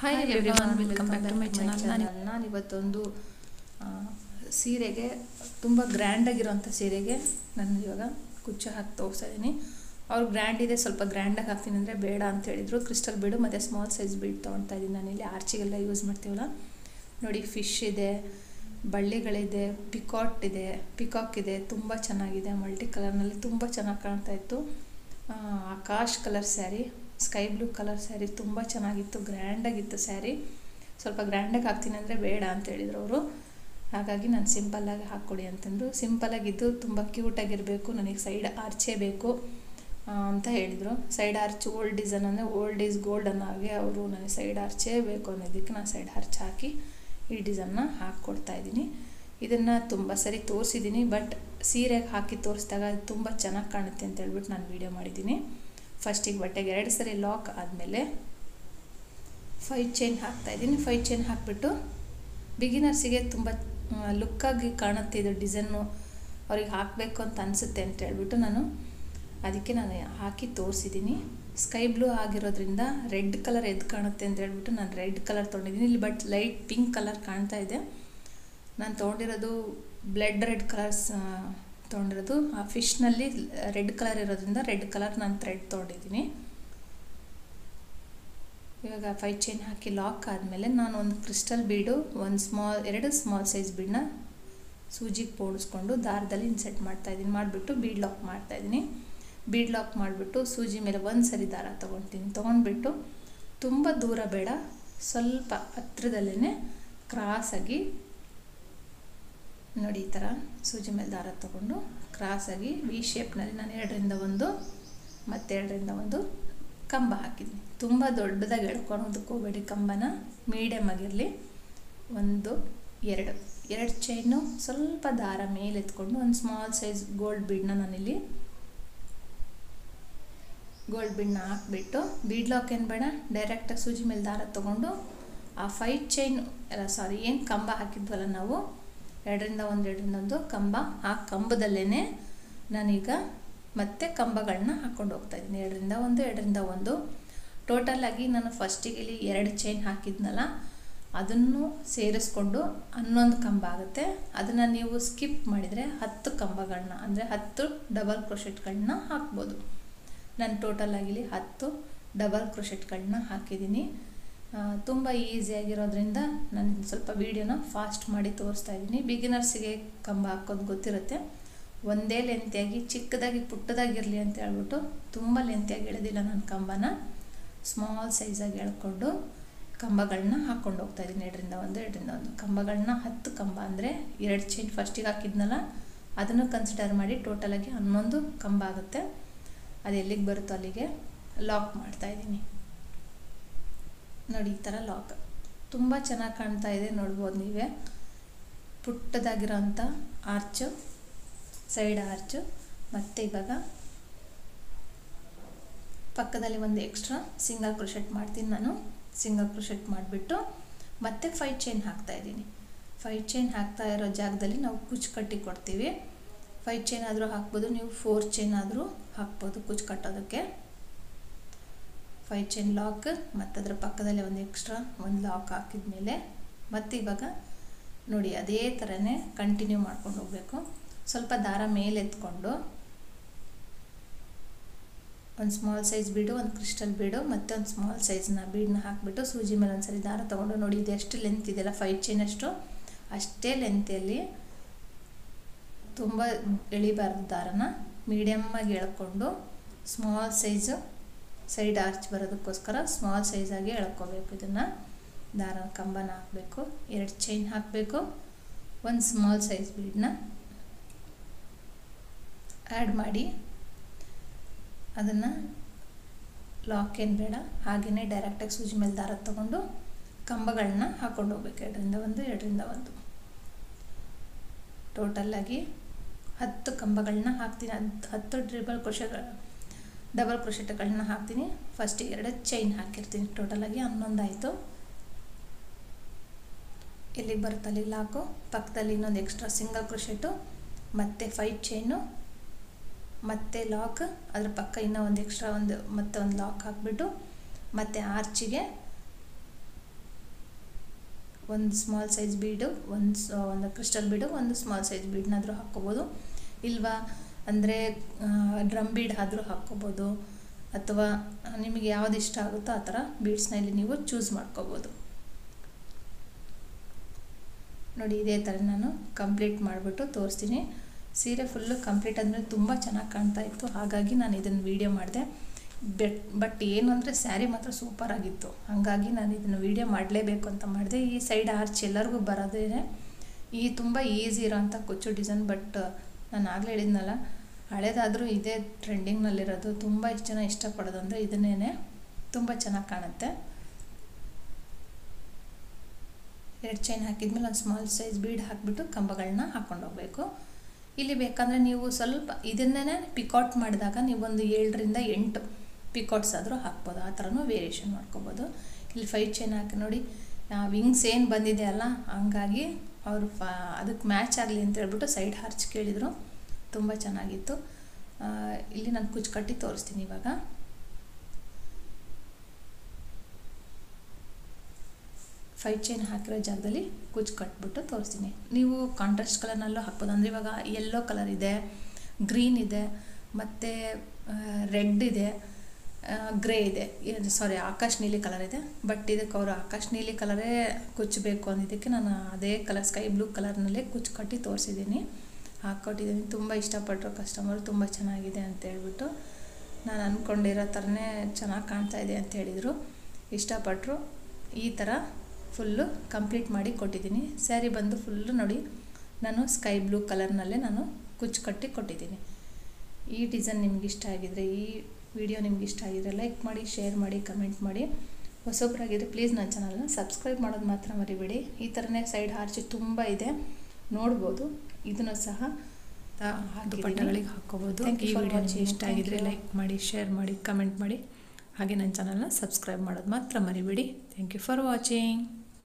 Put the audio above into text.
Hi everyone, welcome back to my channel. ನಾನು ಇವತ್ತೊಂದು ಸೀರೆಗೆ ತುಂಬ ಗ್ರ್ಯಾಂಡಾಗಿರೋಂಥ ಸೀರೆಗೆ ನಾನು ಇವಾಗ ಕುಚ್ಚು ಹಾಕಿ ತೋರಿಸ್ತಾ ಇದ್ದೀನಿ. ಅವ್ರು ಗ್ರ್ಯಾಂಡ್ ಇದೆ, ಸ್ವಲ್ಪ ಗ್ರ್ಯಾಂಡಾಗಿ ಹಾಕ್ತೀನಿ ಅಂದರೆ ಬೇಡ ಅಂತ ಹೇಳಿದರು. ಕ್ರಿಸ್ಟಲ್ ಬೀಡು ಮತ್ತು ಸ್ಮಾಲ್ ಸೈಜ್ ಬೀಡ್ ತೊಗೊಳ್ತಾ ಇದ್ದೀನಿ. ನಾನಿಲ್ಲಿ ಆರ್ಚಿಗೆಲ್ಲ ಯೂಸ್ ಮಾಡ್ತೀವಲ್ಲ ನೋಡಿ. ಫಿಶ್ ಇದೆ, ಬಳ್ಳಿಗಳಿದೆ, ಪಿಕಾಕ್ ಇದೆ, ತುಂಬ ಚೆನ್ನಾಗಿದೆ. ಮಲ್ಟಿ ಕಲರ್ನಲ್ಲಿ ತುಂಬ ಚೆನ್ನಾಗಿ ಕಾಣ್ತಾ ಇತ್ತು. Akash colour sari, sky blue colour sari ತುಂಬ ಚೆನ್ನಾಗಿತ್ತು, ಗ್ರ್ಯಾಂಡಾಗಿತ್ತು ಸ್ಯಾರಿ. ಸ್ವಲ್ಪ ಗ್ರ್ಯಾಂಡಾಗಿ ಹಾಕ್ತೀನಿ ಅಂದರೆ ಬೇಡ ಅಂತ ಹೇಳಿದರು ಅವರು. ಹಾಗಾಗಿ ನಾನು ಸಿಂಪಲ್ಲಾಗಿ ಹಾಕ್ಕೊಡಿ ಅಂತಂದರು. ಸಿಂಪಲ್ಲಾಗಿದ್ದು ತುಂಬ ಕ್ಯೂಟಾಗಿರಬೇಕು, ನನಗೆ ಸೈಡ್ ಆರ್ಚೇ ಬೇಕು ಅಂತ ಹೇಳಿದರು. ಸೈಡ್ ಆರ್ಚ್ ಓಲ್ಡ್ ಡಿಸೈನ್ ಅಂದರೆ ಓಲ್ಡ್ ಈಸ್ ಗೋಲ್ಡ್ ಅನ್ನೋ ಹಾಗೆ ಅವರು ನನಗೆ ಸೈಡ್ ಆರ್ಚೇ ಬೇಕು ಅನ್ನೋದಕ್ಕೆ ನಾನು ಸೈಡ್ ಆರ್ಚ್ ಹಾಕಿ ಈ ಡಿಸೈನ್ನ ಹಾಕ್ಕೊಡ್ತಾಯಿದ್ದೀನಿ. ಇದನ್ನು ತುಂಬ ಸರಿ ತೋರಿಸಿದ್ದೀನಿ, ಬಟ್ ಸೀರೆಗೆ ಹಾಕಿ ತೋರಿಸಿದಾಗ ಅದು ತುಂಬ ಚೆನ್ನಾಗಿ ಕಾಣುತ್ತೆ ಅಂತ ಹೇಳ್ಬಿಟ್ಟು ನಾನು ವೀಡಿಯೋ ಮಾಡಿದ್ದೀನಿ. ಫಸ್ಟಿಗೆ ಬಟ್ಟೆಗೆ 2 ಸರಿ ಲಾಕ್ ಆದಮೇಲೆ 5 ಚೈನ್ ಹಾಕ್ತಾಯಿದ್ದೀನಿ. 5 ಚೈನ್ ಹಾಕಿಬಿಟ್ಟು ಬಿಗಿನರ್ಸಿಗೆ ತುಂಬ ಲುಕ್ಕಾಗಿ ಕಾಣುತ್ತೆ ಇದು ಡಿಸೈನು, ಅವ್ರಿಗೆ ಹಾಕಬೇಕು ಅಂತ ಅನಿಸುತ್ತೆ ಅಂತ ಹೇಳ್ಬಿಟ್ಟು ಅದಕ್ಕೆ ನಾನು ಹಾಕಿ ತೋರಿಸಿದ್ದೀನಿ. ಸ್ಕೈ ಬ್ಲೂ ಆಗಿರೋದ್ರಿಂದ ರೆಡ್ ಕಲರ್ ಎದ್ದು ಕಾಣುತ್ತೆ ಅಂತ ಹೇಳ್ಬಿಟ್ಟು ನಾನು ರೆಡ್ ಕಲರ್ ತೊಗೊಂಡಿದ್ದೀನಿ. ಇಲ್ಲಿ ಬಟ್ ಲೈಟ್ ಪಿಂಕ್ ಕಲರ್ ಕಾಣ್ತಾ ಇದೆ. ನಾನು ತೊಗೊಂಡಿರೋದು ಬ್ಲಡ್ ರೆಡ್ ಕಲರ್ಸ್ ತೊಗೊಂಡಿರೋದು. ಆ ಫಿಶ್ನಲ್ಲಿ ರೆಡ್ ಕಲರ್ ಇರೋದ್ರಿಂದ ರೆಡ್ ಕಲರ್ ನಾನು ಥ್ರೆಡ್ ತೊಗೊಂಡಿದ್ದೀನಿ. ಇವಾಗ 5 ಚೈನ್ ಹಾಕಿ ಲಾಕ್ ಆದಮೇಲೆ ನಾನು ಒಂದು ಕ್ರಿಸ್ಟಲ್ ಬೀಡು, 2 ಸ್ಮಾಲ್ ಸೈಜ್ ಬೀಡನ್ನ ಸೂಜಿಗೆ ಪೋಣಿಸ್ಕೊಂಡು ದಾರದಲ್ಲಿ ಇನ್ಸೆಟ್ ಮಾಡ್ತಾಯಿದ್ದೀನಿ. ಮಾಡಿಬಿಟ್ಟು ಬೀಡ್ ಲಾಕ್ ಮಾಡ್ತಾಯಿದ್ದೀನಿ. ಬೀಡ್ ಲಾಕ್ ಮಾಡಿಬಿಟ್ಟು ಸೂಜಿ ಮೇಲೆ ಒಂದು ಸರಿ ದಾರ ತೊಗೊಂಡ್ಬಿಟ್ಟು ತುಂಬ ದೂರ ಬೇಡ, ಸ್ವಲ್ಪ ಹತ್ರದಲ್ಲೇ ಕ್ರಾಸಾಗಿ ನೋಡಿ ಈ ಥರ ಸೂಜಿ ಮೇಲೆ ದಾರ ತೊಗೊಂಡು ಕ್ರಾಸಾಗಿ ವಿ ಶೇಪ್ನಲ್ಲಿ ನಾನು 2ರಿಂದ 1 ಮತ್ತು 2ರಿಂದ 1 ಕಂಬ ಹಾಕಿದ್ದೀನಿ. ತುಂಬ ದೊಡ್ಡದಾಗಿ ಎಳ್ಕೊಳೋದಕ್ಕೆ ಹೋಗಬೇಡಿ, ಕಂಬನ ಮೀಡಿಯಮ್ ಆಗಿರಲಿ. 1 2 ಚೈನು ಸ್ವಲ್ಪ ದಾರ ಮೇಲೆ ಎತ್ಕೊಂಡು ಒಂದು ಸ್ಮಾಲ್ ಸೈಜ್ ಗೋಲ್ಡ್ ಬೀಡನ್ನ ನಾನಿಲ್ಲಿ ಗೋಲ್ಡ್ ಬೀಡನ್ನ ಹಾಕಿಬಿಟ್ಟು ಬೀಡ್ ಲಾಕ್ ಏನು ಬೇಡ, ಡೈರೆಕ್ಟಾಗಿ ಸೂಜಿ ಮೇಲೆ ದಾರ ತೊಗೊಂಡು ಆ 5 ಚೈನ್ ಏನು ಕಂಬ ಹಾಕಿದ್ವಲ್ಲ ನಾವು 2ರಿಂದ 1 ಕಂಬ, ಆ ಕಂಬದಲ್ಲೇ ನಾನೀಗ ಮತ್ತೆ ಕಂಬಗಳನ್ನ ಹಾಕ್ಕೊಂಡು ಹೋಗ್ತಾಯಿದ್ದೀನಿ. 2ರಿಂದ 1 ಟೋಟಲಾಗಿ ನಾನು ಫಸ್ಟಿಗೆ ಇಲ್ಲಿ 2 ಚೈನ್ ಹಾಕಿದ್ನಲ್ಲ ಅದನ್ನು ಸೇರಿಸ್ಕೊಂಡು 11 ಕಂಬ ಆಗುತ್ತೆ. ಅದನ್ನು ನೀವು ಸ್ಕಿಪ್ ಮಾಡಿದರೆ 10 ಕಂಬಗಳನ್ನ ಅಂದರೆ 10 ಡಬಲ್ ಕ್ರೋಶೆಟ್ಗಳನ್ನ ಹಾಕ್ಬೋದು. ನಾನು ಟೋಟಲಾಗಿ ಇಲ್ಲಿ 10 ಡಬಲ್ ಕ್ರೋಶೆಟ್ಗಳನ್ನ ಹಾಕಿದ್ದೀನಿ. ತುಂಬ ಈಸಿಯಾಗಿರೋದ್ರಿಂದ ನಾನು ಸ್ವಲ್ಪ ವೀಡಿಯೋನ ಫಾಸ್ಟ್ ಮಾಡಿ ತೋರಿಸ್ತಾ ಇದ್ದೀನಿ. ಬಿಗಿನರ್ಸಿಗೆ ಕಂಬ ಹಾಕೋದು ಗೊತ್ತಿರುತ್ತೆ. ಒಂದೇ ಲೆಂತಿಯಾಗಿ ಚಿಕ್ಕದಾಗಿ ಪುಟ್ಟದಾಗಿರಲಿ ಅಂತ ಹೇಳ್ಬಿಟ್ಟು ತುಂಬ ಲೆಂತಿಯಾಗಿ ಎಳೆದಿಲ್ಲ ನಾನು ಕಂಬನ. ಸ್ಮಾಲ್ ಸೈಜಾಗಿ ಎಳ್ಕೊಂಡು ಕಂಬಗಳನ್ನ ಹಾಕ್ಕೊಂಡು ಹೋಗ್ತಾಯಿದ್ದೀನಿ. 2ರಿಂದ 1 ಕಂಬಗಳನ್ನ 10 ಕಂಬ ಅಂದರೆ 2 ಚೈನ್ ಫಸ್ಟಿಗೆ ಹಾಕಿದ್ನಲ್ಲ ಅದನ್ನು ಕನ್ಸಿಡರ್ ಮಾಡಿ ಟೋಟಲಾಗಿ 11 ಕಂಬ ಆಗುತ್ತೆ. ಅದು ಎಲ್ಲಿಗೆ ಬರುತ್ತೋ ಅಲ್ಲಿಗೆ ಲಾಕ್ ಮಾಡ್ತಾಯಿದ್ದೀನಿ. ನೋಡಿ ಈ ಥರ ಲಾಕ್ ತುಂಬ ಚೆನ್ನಾಗಿ ಕಾಣ್ತಾ ಇದೆ, ನೋಡ್ಬೋದು ನೀವೇ. ಪುಟ್ಟದಾಗಿರೋಂಥ ಆರ್ಚು, ಸೈಡ್ ಆರ್ಚು. ಮತ್ತು ಇವಾಗ ಪಕ್ಕದಲ್ಲಿ ಒಂದು ಎಕ್ಸ್ಟ್ರಾ ಸಿಂಗಲ್ ಕ್ರೋಶೆಟ್ ಮಾಡ್ತೀನಿ ನಾನು. ಸಿಂಗಲ್ ಕ್ರೋಶೆಟ್ ಮಾಡಿಬಿಟ್ಟು ಮತ್ತೆ 5 ಚೈನ್ ಹಾಕ್ತಾಯಿದ್ದೀನಿ. 5 ಚೈನ್ ಹಾಕ್ತಾ ಇರೋ ಜಾಗದಲ್ಲಿ ನಾವು ಕುಚ್ಚು ಕಟ್ಟಿ ಕೊಡ್ತೀವಿ. 5 ಚೈನ್ ಆದರೂ ಹಾಕ್ಬೋದು, ನೀವು 4 ಚೈನ್ ಆದರೂ ಹಾಕ್ಬೋದು ಕುಚ್ಚು ಕಟ್ಟೋದಕ್ಕೆ. 5 ಚೈನ್ ಲಾಕ್ ಮತ್ತು ಅದರ ಪಕ್ಕದಲ್ಲೇ ಒಂದು ಎಕ್ಸ್ಟ್ರಾ ಒಂದು ಲಾಕ್ ಹಾಕಿದ್ಮೇಲೆ ಮತ್ತು ಇವಾಗ ನೋಡಿ ಅದೇ ಥರನೇ ಕಂಟಿನ್ಯೂ ಮಾಡ್ಕೊಂಡು ಹೋಗಬೇಕು. ಸ್ವಲ್ಪ ದಾರ ಮೇಲೆ ಎತ್ಕೊಂಡು ಒಂದು ಸ್ಮಾಲ್ ಸೈಜ್ ಬೀಡು, ಒಂದು ಕ್ರಿಸ್ಟಲ್ ಬೀಡು ಮತ್ತು ಒಂದು ಸ್ಮಾಲ್ ಸೈಜ್ನ ಬೀಡನ್ನ ಹಾಕಿಬಿಟ್ಟು ಸೂಜಿ ಮೇಲೆ ಒಂದು ಸರಿ ದಾರ ತೊಗೊಂಡು ನೋಡಿ ಇದು ಎಷ್ಟು ಲೆಂತ್ ಇದೆಯಲ್ಲ 5 ಚೈನ್ ಅಷ್ಟೇ ಲೆಂತಿಯಲ್ಲಿ ತುಂಬ ಎಳಿಬಾರ್ದು ದಾರನ, ಮೀಡಿಯಮ್ಮಾಗಿ ಎಳ್ಕೊಂಡು ಸ್ಮಾಲ್ ಸೈಜು ಸೈಡ್ ಆರ್ಚ್ ಬರೋದಕ್ಕೋಸ್ಕರ ಸ್ಮಾಲ್ ಸೈಜಾಗಿ ಎಳ್ಕೋಬೇಕು. ಇದನ್ನು ದಾರ ಕಂಬನ ಹಾಕಬೇಕು, 2 ಚೈನ್ ಹಾಕಬೇಕು, ಒಂದು ಸ್ಮಾಲ್ ಸೈಜ್ ಬೀಡನ್ನ ಆ್ಯಡ್ ಮಾಡಿ ಅದನ್ನು ಲಾಕ್ ಏನು ಬೇಡ, ಹಾಗೆಯೇ ಡೈರೆಕ್ಟಾಗಿ ಸೂಜಿ ಮೇಲೆ ದಾರ ತೊಗೊಂಡು ಕಂಬಗಳನ್ನ ಹಾಕ್ಕೊಂಡು ಹೋಗ್ಬೇಕು. 2ರಿಂದ 1 ಟೋಟಲಾಗಿ 10 ಕಂಬಗಳನ್ನ ಹಾಕ್ತೀನಿ. 10 ಡಬಲ್ ಕ್ರೋಶೆಟ್ಗಳನ್ನ ಹಾಕ್ತೀನಿ. ಫಸ್ಟಿಗೆ 2 ಚೈನ್ ಹಾಕಿರ್ತೀನಿ. ಟೋಟಲಾಗಿ 11 ಆಯಿತು. ಎಲ್ಲಿಗೆ ಬರುತ್ತೆ ಅಲ್ಲಿ ಲಾಕು, ಪಕ್ಕದಲ್ಲಿ ಇನ್ನೊಂದು ಎಕ್ಸ್ಟ್ರಾ ಸಿಂಗಲ್ ಕ್ರೋಶೆಟು ಮತ್ತು 5 ಚೈನು ಮತ್ತು ಲಾಕ್, ಅದ್ರ ಪಕ್ಕ ಇನ್ನೂ ಒಂದು ಎಕ್ಸ್ಟ್ರಾ ಮತ್ತೆ ಒಂದು ಲಾಕ್ ಹಾಕ್ಬಿಟ್ಟು ಮತ್ತು ಆರ್ಚಿಗೆ ಒಂದು ಸ್ಮಾಲ್ ಸೈಜ್ ಬೀಡು, ಒಂದು ಕ್ರಿಸ್ಟಲ್ ಬೀಡು, ಒಂದು ಸ್ಮಾಲ್ ಸೈಜ್ ಬೀಡ್ನಾದರೂ ಹಾಕ್ಕೋಬೋದು. ಇಲ್ವಾ ಅಂದರೆ ಡ್ರಮ್ ಬೀಡ್ ಆದರೂ ಹಾಕ್ಕೋಬೋದು, ಅಥವಾ ನಿಮಗೆ ಯಾವುದು ಇಷ್ಟ ಆಗುತ್ತೋ ಆ ಥರ ಬೀಡ್ಸ್ನ ಇಲ್ಲಿ ನೀವು ಚೂಸ್ ಮಾಡ್ಕೋಬೋದು. ನೋಡಿ ಇದೇ ಥರ ನಾನು ಕಂಪ್ಲೀಟ್ ಮಾಡಿಬಿಟ್ಟು ತೋರಿಸ್ತೀನಿ. ಸೀರೆ ಫುಲ್ಲು ಕಂಪ್ಲೀಟ್ ಆದಮೇಲೆ ತುಂಬ ಚೆನ್ನಾಗಿ ಕಾಣ್ತಾ ಇತ್ತು, ಹಾಗಾಗಿ ನಾನು ಇದನ್ನು ವೀಡಿಯೋ ಮಾಡಿದೆ. ಬಟ್ ಏನು ಅಂದರೆ ಸ್ಯಾರಿ ಮಾತ್ರ ಸೂಪರ್ ಆಗಿತ್ತು, ಹಾಗಾಗಿ ನಾನು ಇದನ್ನು ವೀಡಿಯೋ ಮಾಡಲೇಬೇಕು ಅಂತ ಮಾಡಿದೆ. ಈ ಸೈಡ್ ಆರ್ಚ್ ಎಲ್ಲರಿಗೂ ಬರೋದೇನೆ, ಈ ತುಂಬ ಈಸಿ ಇರೋಂಥ ಕುಚ್ಚು ಡಿಸೈನ್. ಬಟ್ ನಾನು ಆಗಲೇ ಹೇಳಿದ್ನಲ್ಲ, ಹಳೇದಾದರೂ ಇದೇ ಟ್ರೆಂಡಿಂಗ್ನಲ್ಲಿರೋದು. ತುಂಬ ಜನ ಇಷ್ಟಪಡೋದು ಅಂದರೆ ಇದನ್ನೇ, ತುಂಬ ಚೆನ್ನಾಗಿ ಕಾಣುತ್ತೆ. 2 ಚೈನ್ ಹಾಕಿದ್ಮೇಲೆ ಒಂದು ಸ್ಮಾಲ್ ಸೈಜ್ ಬೀಡ್ ಹಾಕಿಬಿಟ್ಟು ಕಂಬಗಳನ್ನ ಹಾಕ್ಕೊಂಡು ಹೋಗಬೇಕು. ಇಲ್ಲಿ ಬೇಕಂದರೆ ನೀವು ಸ್ವಲ್ಪ ಇದನ್ನೇ ಪಿಕಾಟ್ ಮಾಡಿದಾಗ ನೀವು ಒಂದು 7ರಿಂದ 8 ಪಿಕಾಟ್ಸ್ ಆದರೂ ಹಾಕ್ಬೋದು, ಆ ಥರನೂ ವೇರಿಯೇಷನ್ ಮಾಡ್ಕೋಬೋದು. ಇಲ್ಲಿ 5 ಚೈನ್ ಹಾಕಿ ನೋಡಿ, ವಿಂಗ್ಸ್ ಏನು ಬಂದಿದೆ ಅಲ್ಲ, ಹಂಗಾಗಿ ಅವರು ಅದಕ್ಕೆ ಮ್ಯಾಚ್ ಆಗಲಿ ಅಂತ ಹೇಳ್ಬಿಟ್ಟು ಸೈಡ್ ಹಾರ್ಚ್ ಕೇಳಿದರು, ತುಂಬ ಚೆನ್ನಾಗಿತ್ತು. ಇಲ್ಲಿ ನಾನು ಕುಚ್ಚು ಕಟ್ಟಿ ತೋರಿಸ್ತೀನಿ. ಇವಾಗ 5 ಚೈನ್ ಹಾಕಿರೋ ಜಾಗದಲ್ಲಿ ಕುಚ್ಚು ಕಟ್ಬಿಟ್ಟು ತೋರಿಸ್ತೀನಿ. ನೀವು ಕಾಂಟ್ರಾಸ್ಟ್ ಕಲರ್ನಲ್ಲೂ ಹಾಕ್ಬೋದು. ಅಂದರೆ ಇವಾಗ ಯೆಲ್ಲೋ ಕಲರ್ ಇದೆ, ಗ್ರೀನ್ ಇದೆ, ಮತ್ತು ರೆಡ್ ಇದೆ, ಗ್ರೇ ಇದೆ, ಸಾರಿ ಆಕಾಶ್ ನೀಲಿ ಕಲರ್ ಇದೆ. ಬಟ್ ಇದಕ್ಕೆ ಅವರು ಆಕಾಶ್ ನೀಲಿ ಕಲರೇ ಕುಚ್ಚು ಬೇಕು ಅಂದಿದ್ದಕ್ಕೆ ನಾನು ಅದೇ ಕಲರ್ ಸ್ಕೈ ಬ್ಲೂ ಕಲರ್ನಲ್ಲೇ ಕುಚ್ಚು ಕಟ್ಟಿ ತೋರಿಸಿದ್ದೀನಿ, ಹಾಕ್ಕೊಟ್ಟಿದ್ದೀನಿ. ತುಂಬ ಇಷ್ಟಪಟ್ಟರು ಕಸ್ಟಮರ್, ತುಂಬ ಚೆನ್ನಾಗಿದೆ ಅಂತ ಹೇಳ್ಬಿಟ್ಟು. ನಾನು ಅಂದ್ಕೊಂಡಿರೋ ಥರನೇ ಚೆನ್ನಾಗಿ ಕಾಣ್ತಾ ಇದೆ ಅಂತ ಹೇಳಿದರು, ಇಷ್ಟಪಟ್ಟರು. ಈ ಥರ ಫುಲ್ಲು ಕಂಪ್ಲೀಟ್ ಮಾಡಿ ಕೊಟ್ಟಿದ್ದೀನಿ. ಸ್ಯಾರಿ ಬಂದು ಫುಲ್ಲು ನೋಡಿ, ನಾನು ಸ್ಕೈ ಬ್ಲೂ ಕಲರ್ನಲ್ಲೇ ನಾನು ಕುಚ್ಚು ಕಟ್ಟಿ ಕೊಟ್ಟಿದ್ದೀನಿ. ಈ ಡಿಸೈನ್ ನಿಮ್ಗೆ ಇಷ್ಟ ಆಗಿದರೆ, ಈ ವಿಡಿಯೋ ನಿಮ್ಗೆ ಇಷ್ಟ ಆಗಿದ್ರೆ ಲೈಕ್ ಮಾಡಿ, ಶೇರ್ ಮಾಡಿ, ಕಮೆಂಟ್ ಮಾಡಿ. ಹೊಸೊಬ್ಬರಾಗಿದ್ದರೆ ಪ್ಲೀಸ್ ನನ್ನ ಚಾನಲ್ನ ಸಬ್ಸ್ಕ್ರೈಬ್ ಮಾಡೋದು ಮಾತ್ರ ಮರಿಬೇಡಿ. ಈ ಥರನೇ ಸೈಡ್ ಆರ್ಚ್ ತುಂಬ ಇದೆ, ನೋಡ್ಬೋದು. ಇದನ್ನು ಸಹ ದುಪಟ್ಟಗಳಿಗೆ ಹಾಕ್ಕೋಬೋದು. ಈ ವಿಡಿಯೋ ನಿಮ್ಗೆ ಇಷ್ಟ ಆಗಿದ್ರೆ ಲೈಕ್ ಮಾಡಿ, ಶೇರ್ ಮಾಡಿ, ಕಮೆಂಟ್ ಮಾಡಿ. ಹಾಗೆ ನನ್ನ ಚಾನಲ್ನ ಸಬ್ಸ್ಕ್ರೈಬ್ ಮಾಡೋದು ಮಾತ್ರ ಮರಿಬೇಡಿ. Thank you for watching.